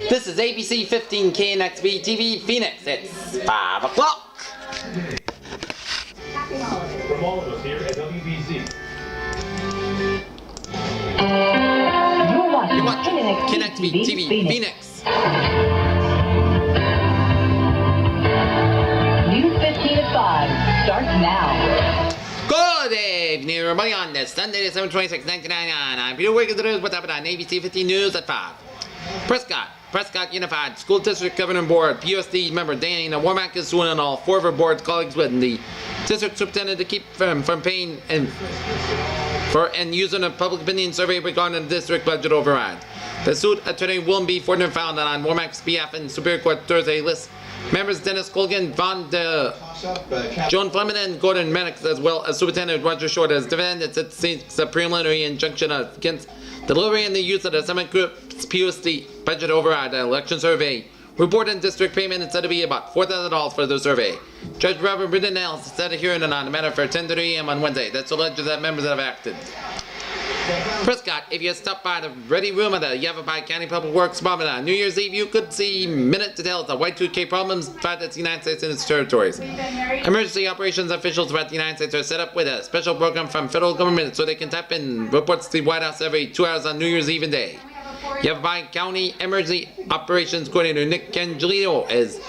This is ABC-15 KNXV-TV Phoenix. It's 5 o'clock. From all of us here at WBZ. You're watching KNXV-TV Phoenix. News 15 at 5 starts now. Good evening, everybody, on this Sunday, December 26, 1999. I'm Peter Wiggins. What's up on ABC-15 News at 5. Prescott Unified School District Governing Board, POSD member Dana Womack is suing all 4 of her board colleagues with the district superintendent to keep from paying and using a public opinion survey regarding the district budget override. The suit attorney William B. Fortner found that on Womack's behalf in Superior Court Thursday lists members Dennis Colgan, Joan Fleming, and Gordon Maddox, as well as Superintendent Roger Short as defendants. It seeks a preliminary injunction against delivery and the use of the Summit Group's POSD budget override election survey. Reported district payment is said to be about $4,000 for the survey. Judge Robert Brittenell set a hearing on the matter for 10:30 a.m. on Wednesday. That's alleged that members have acted. Prescott, if you stop by the ready room of the Yavapai County Public Works Department on New Year's Eve, you could see minute details of Y2K problems throughout the United States and its territories. Emergency operations officials throughout the United States are set up with a special program from federal government so they can type in reports to the White House every 2 hours on New Year's Eve and day. Yavapai County Emergency Operations Coordinator Nick Cangelino is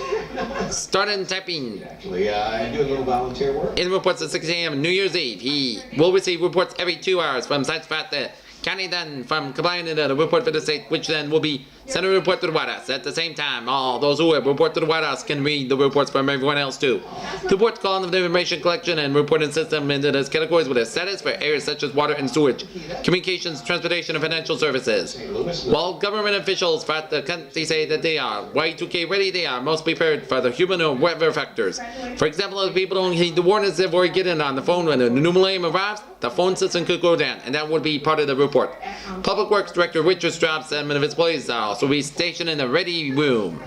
starting typing I do a little volunteer work. in reports at 6 a.m. New Year's Eve. He will receive reports every 2 hours from sites throughout the county, then from complying to the report for the state, which then will be sent a report to the White House. At the same time, all those who have report to the White House can read the reports from everyone else too. The reports call on the information collection and reporting system into those categories with a status for areas such as water and sewage, communications, transportation, and financial services. While government officials throughout the country say that they are Y2K ready, they are most prepared for the human or weather factors. For example, if people don't heed the warnings they've already getting on the phone when the new millennium arrives, the phone system could go down, and that would be part of the report. Public Works Director Richard Straub said some of his employees will be stationed in the ready room.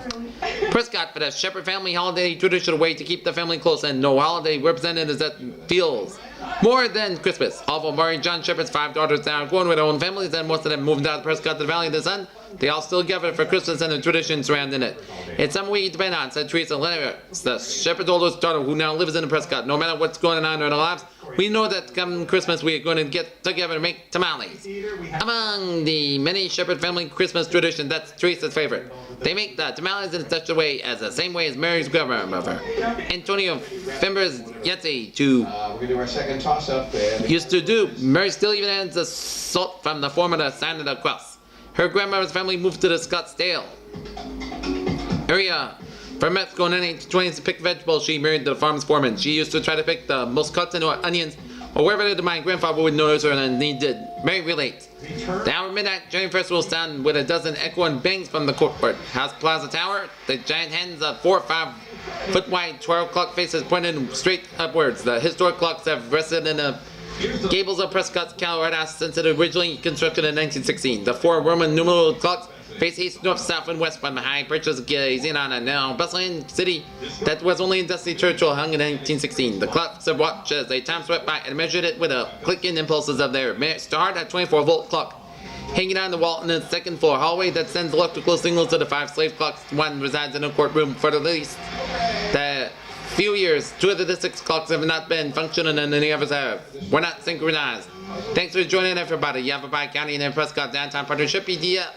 Prescott, for the Shepherd family holiday traditional way to keep the family close and no holiday representative that feels more than Christmas. Although Mary John Shepherd's 5 daughters now are going with their own families and most of them moved out of Prescott to the Valley of the Sun, they all still gather for Christmas and the traditions surrounding it. It's something we depend on, said Teresa Lennox, the Shepherd's oldest daughter who now lives in Prescott. No matter what's going on in our lives, we know that come Christmas we are going to get together to make tamales. Among the many Shepherd family Christmas traditions, that's Teresa's favorite. They make the tamales in such a way as the same way as Mary's grandmother, Antonio Fembers Yetzi, We're gonna do our second toss-up. used to do. Mary still even adds the salt from the form of the sign of the cross. Her grandmother's family moved to the Scottsdale area from Mexico in 1920s to pick vegetables. She married the farm's foreman. She used to try to pick the most cotton or onions or wherever my grandfather would notice her, and he did. Mary relates. The hour midnight Journey Festival stand with a dozen echoing bangs from the courtyard. House Plaza Tower, the giant hands of 4 or 5 foot wide 12 clock faces pointed straight upwards. The historic clocks have rested in the gables of Prescott's White House since it originally constructed in 1916. The 4 Roman numeral clocks face east, north, south, and west from the high perches gazing on a now bustling city that was only in dusty Churchill hung in 1916. The clocks have watched as they time swept by and measured it with the clicking impulses of their start at 24-volt clock hanging on the wall in the second floor hallway that sends electrical signals to the 5 slave clocks. One resides in a courtroom for the least the few years. 2 of the 6 clocks have not been functioning and the others have. We're not synchronized. Thanks for joining everybody. Yavapai County and Prescott Downtown Partnership EDF.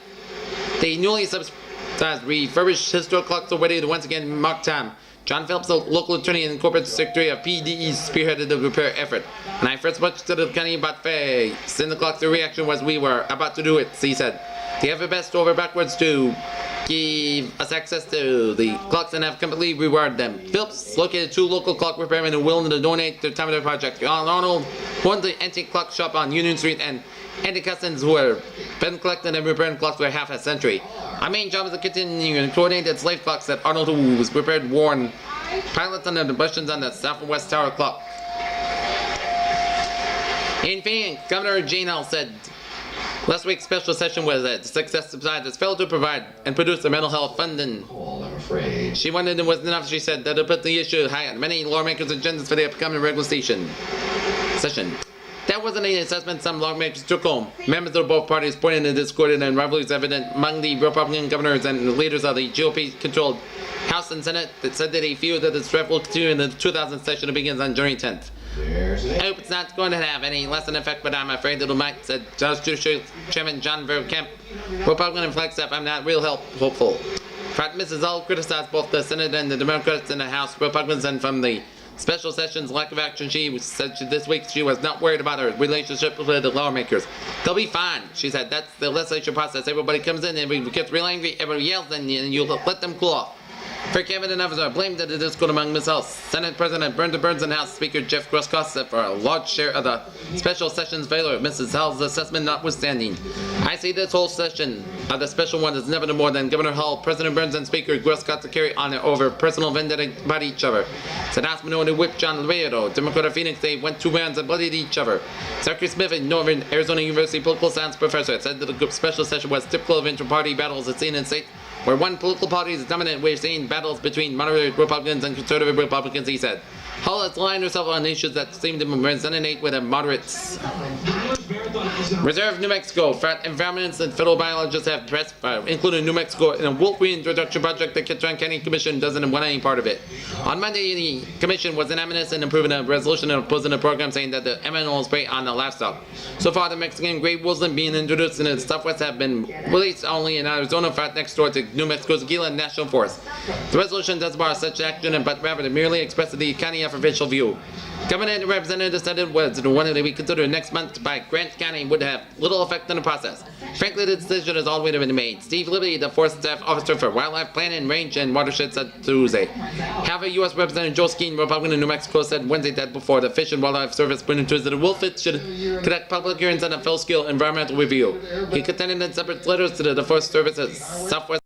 The newly subsidized refurbished historic clocks are ready to once again mark time. John Phillips, the local attorney and corporate secretary of PDE, spearheaded the repair effort. When I first watched to the county about fixing the clocks, the reaction was we were about to do it, he said. They have the best over backwards to give us access to the clocks and have completely rewarded them. Phillips located 2 local clock repairmen who are willing to donate their time to their project. Arnold runs the antique clock shop on Union Street, and Andy Cousins, who have been collecting and repairing clocks for half a century. Our main job is to continue and coordinate the slave clocks that Arnold, who was repaired, worn pilots under the buttons on the south and west tower clock. In Phoenix, Governor Jane Hull said last week's special session was a success besides its failed to provide and produce the mental health funding. I'm afraid. She wanted it wasn't enough, she said, that it put the issue high on many lawmakers' agendas for the upcoming regular session. That wasn't an assessment some lawmakers took home. Members of both parties pointed to discord and rivalries evident among the Republican governors and leaders of the GOP-controlled House and Senate that said that they feel that the threat will continue in the 2000 session that begins on January 10th. I hope it's not going to have any lasting effect, but I'm afraid it might, said House Judiciary Chairman John Verkamp. Republican and Flagstaff, I'm not real hopeful. Pratt Mrs. Hull criticized both the Senate and the Democrats in the House Republicans, and from the special session's lack of action, she said this week she was not worried about her relationship with the lawmakers. They'll be fine, she said. That's the legislature process. Everybody comes in, everybody gets real angry, everybody yells, and you let them cool off. For Kevin and others are blamed that the discord among Ms. Hull, Senate President Brenda Burns and House Speaker Jeff Gross-Costa for a large share of the special session's failure, Mrs. Hull's assessment notwithstanding. I see this whole session of the special one as never more than Governor Hull, President Burns, and Speaker Gross-Costa carry on over personal vendetta about each other. Said House Minority Whip John Laredo, Democrat of Phoenix, they went 2 rounds and bloodied each other. Zachary Smith, a Northern Arizona University political science professor, said that the special session was typical of inter-party battles at seen in states where one political party is dominant. We're seeing battles between moderate Republicans and conservative Republicans, he said. Hull has aligned herself on issues that seem to resonate with the moderates. Reserve New Mexico. Environmentalists and federal biologists have pressed, including New Mexico, in a wolf reintroduction project. The Ketron County Commission doesn't want any part of it. On Monday, the commission was unanimous in approving a resolution opposing the program, saying that the animals prey on the livestock. So far, the Mexican gray wolves being introduced in the Southwest have been released only in Arizona, next door to New Mexico's Gila National Forest. The resolution does bar such action, but rather merely expresses the county official view. Government representatives said it was one that we consider next month by Grant County would have little effect on the process. Frankly, the decision has already been made. Steve Libby, the Forest Staff Officer for Wildlife Planning, Range, and Watershed, said Tuesday. However, U.S. Representative Joe Skeen, Republican of New Mexico, said Wednesday that before the Fish and Wildlife Service put into that the wolf should conduct public hearings on a full-scale environmental review. He contended in separate letters to the Forest Service at Southwest